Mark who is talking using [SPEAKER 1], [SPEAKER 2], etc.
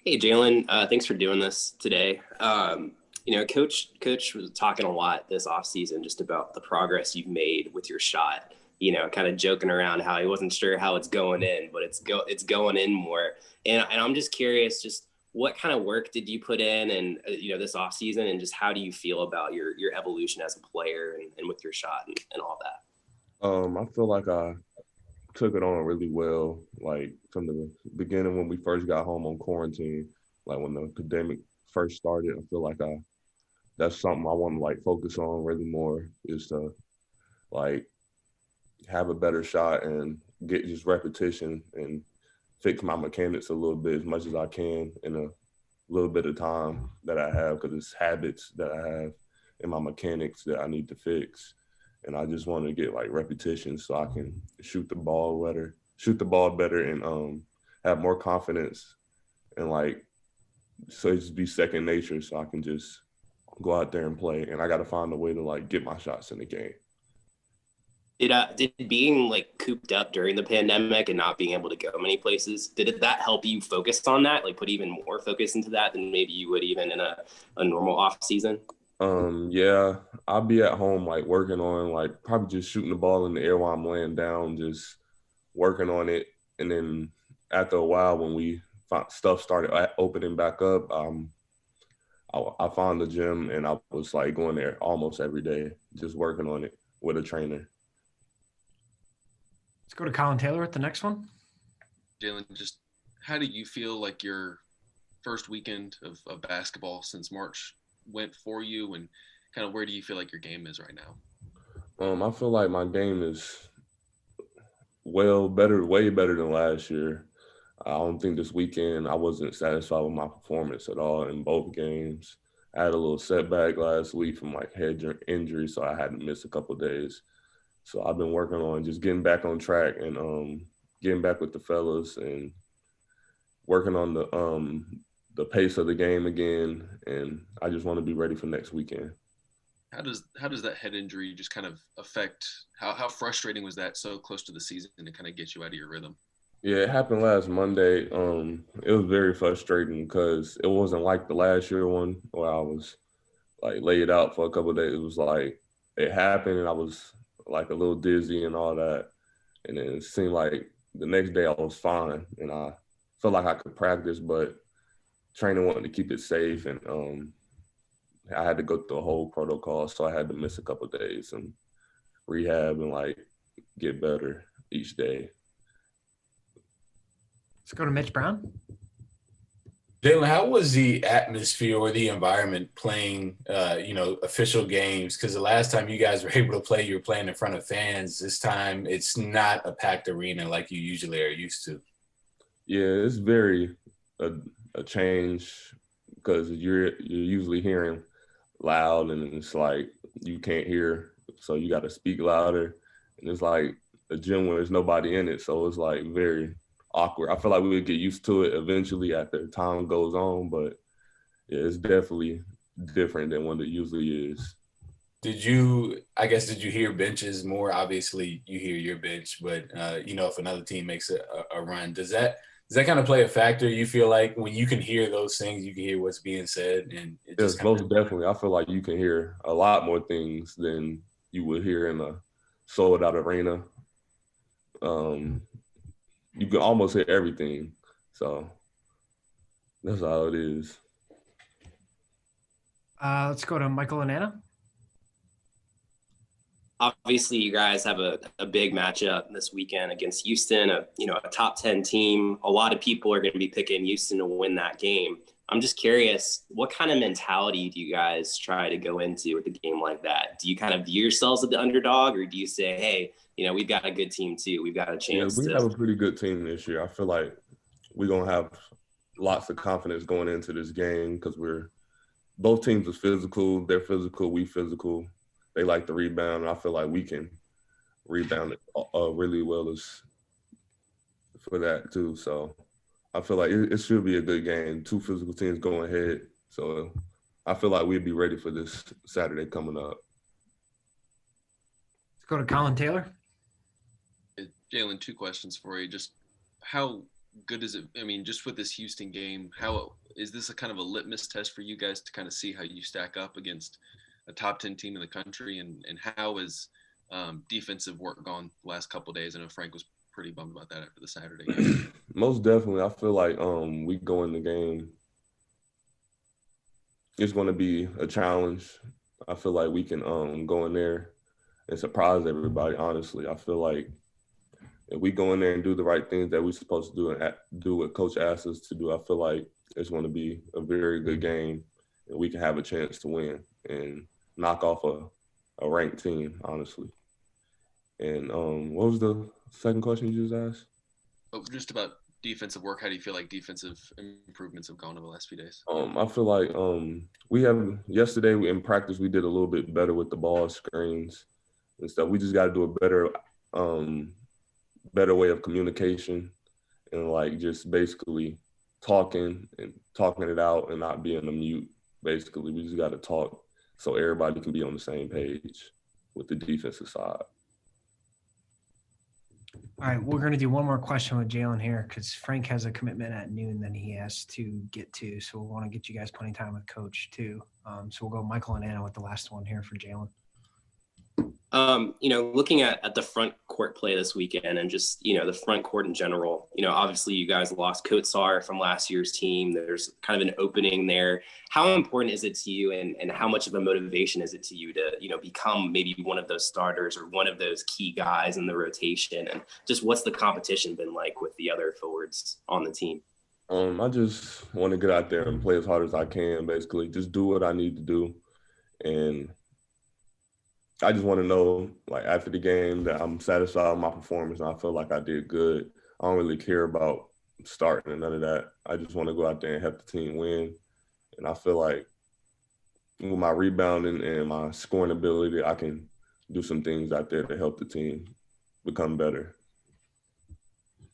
[SPEAKER 1] Hey, Jalyn, thanks for doing this today. Coach was talking a lot this offseason just about the progress you've made with your shot. Kind of joking around how he wasn't sure how it's going in, but it's going in more. And I'm just curious, just what kind of work did you put in, and this offseason, and just how do you feel about your evolution as a player and with your shot and all that?
[SPEAKER 2] I feel like I took it on really well, like from the beginning when we first got home on quarantine, like when the pandemic first started. I feel like I that's something I want to like focus on really more is to like have a better shot and get just repetition and fix my mechanics a little bit as much as I can in a little bit of time that I have because it's habits that I have in my mechanics that I need to fix. And I just want to get like repetition so I can shoot the ball better, and have more confidence and like so it just be second nature so I can just go out there and play. And I got to find a way to like get my shots in the game.
[SPEAKER 1] Did being like cooped up during the pandemic and not being able to go many places, that help you focus on that, like put even more focus into that than maybe you would even in a normal off season?
[SPEAKER 2] Yeah, I'll be at home like working on like probably just shooting the ball in the air while I'm laying down, just working on it. And then after a while, when stuff started opening back up, I found the gym and I was like going there almost every day, just working on it with a trainer.
[SPEAKER 3] Let's go to Colin Taylor with the next one.
[SPEAKER 4] Jalyn, just how do you feel like your first weekend of basketball since March went for you, and kind of where do you feel like your game is right now?
[SPEAKER 2] I feel like my game is well better, way better than last year. I don't think this weekend I wasn't satisfied with my performance at all in both games. I had a little setback last week from like head injury, so I had to miss a couple days. So I've been working on just getting back on track and getting back with the fellas and working on the pace of the game again. And I just want to be ready for next weekend.
[SPEAKER 4] How does that head injury just kind of affect how frustrating was that so close to the season to kind of get you out of your rhythm?
[SPEAKER 2] Yeah, it happened last Monday. It was very frustrating because it wasn't like the last year one where I was like laid out for a couple of days. It was like it happened and I was like a little dizzy and all that. And then it seemed like the next day I was fine and I felt like I could practice, but training wanted to keep it safe, and I had to go through a whole protocol, so I had to miss a couple of days and rehab and like get better each day.
[SPEAKER 3] Let's go to Mitch Brown.
[SPEAKER 5] Jalyn, how was the atmosphere or the environment playing, official games? Because the last time you guys were able to play, you were playing in front of fans. This time, it's not a packed arena like you usually are used to.
[SPEAKER 2] Yeah, it's very a change because you're usually hearing loud and it's like you can't hear, so you got to speak louder, and it's like a gym where there's nobody in it, so it's like very awkward. I feel like we would get used to it eventually after time goes on, but yeah, it's definitely different than what it usually is.
[SPEAKER 5] Did you hear benches more? Obviously, you hear your bench, but, if another team makes a run, does that kind of play a factor? You feel like when you can hear those things, you can hear what's being said, and it just
[SPEAKER 2] Yes,
[SPEAKER 5] kind
[SPEAKER 2] most
[SPEAKER 5] of.
[SPEAKER 2] definitely. I feel like you can hear a lot more things than you would hear in a sold out arena. Um, you can almost hear everything. So that's how it is.
[SPEAKER 3] Let's go to Michael and Anna.
[SPEAKER 1] Obviously, you guys have a big matchup this weekend against Houston, a top 10 team. A lot of people are going to be picking Houston to win that game. I'm just curious, what kind of mentality do you guys try to go into with a game like that? Do you kind of view yourselves as the underdog, or do you say, hey, we've got a good team too. We've got a
[SPEAKER 2] Yeah,
[SPEAKER 1] chance
[SPEAKER 2] we
[SPEAKER 1] to.
[SPEAKER 2] have a pretty good team this year. I feel like we're gonna have lots of confidence going into this game because we're both teams are physical. They're physical. We physical. They like to rebound, and I feel like we can rebound it really well as for that too. So I feel like it should be a good game. Two physical teams going ahead. So I feel like we'd be ready for this Saturday coming up.
[SPEAKER 3] Let's go to Colin Taylor.
[SPEAKER 4] Jalen, two questions for you. Just how good is it? I mean, just with this Houston game, how is this a kind of a litmus test for you guys to kind of see how you stack up against a top 10 team in the country? And how is defensive work gone the last couple of days? I know Frank was pretty bummed about that after the Saturday game.
[SPEAKER 2] Most definitely. I feel like we go in the game. It's going to be a challenge. I feel like we can go in there and surprise everybody, honestly. I feel like if we go in there and do the right things that we're supposed to do and do what Coach asks us to do, I feel like it's going to be a very good game and we can have a chance to win and knock off a ranked team, honestly. And what was the second question you just asked?
[SPEAKER 4] Oh, just about defensive work. How do you feel like defensive improvements have gone over the last few days?
[SPEAKER 2] I feel like yesterday in practice we did a little bit better with the ball screens and stuff. We just got to do a better way of communication and like just basically talking it out and not being a mute. Basically, we just got to talk so everybody can be on the same page with the defensive side.
[SPEAKER 3] All right, we're going to do one more question with Jalyn here because Frank has a commitment at noon that he has to get to. So we want to get you guys plenty of time with Coach too. So we'll go Michael and Anna with the last one here for Jalyn.
[SPEAKER 1] Looking at the front court play this weekend and just, the front court in general, obviously you guys lost Kotsar from last year's team. There's kind of an opening there. How important is it to you and how much of a motivation is it to you to, become maybe one of those starters or one of those key guys in the rotation? And just what's the competition been like with the other forwards on the team?
[SPEAKER 2] I just want to get out there and play as hard as I can, basically. Just do what I need to do. And I just want to know, like, after the game that I'm satisfied with my performance and I feel like I did good. I don't really care about starting and none of that. I just want to go out there and help the team win. And I feel like with my rebounding and my scoring ability, I can do some things out there to help the team become better.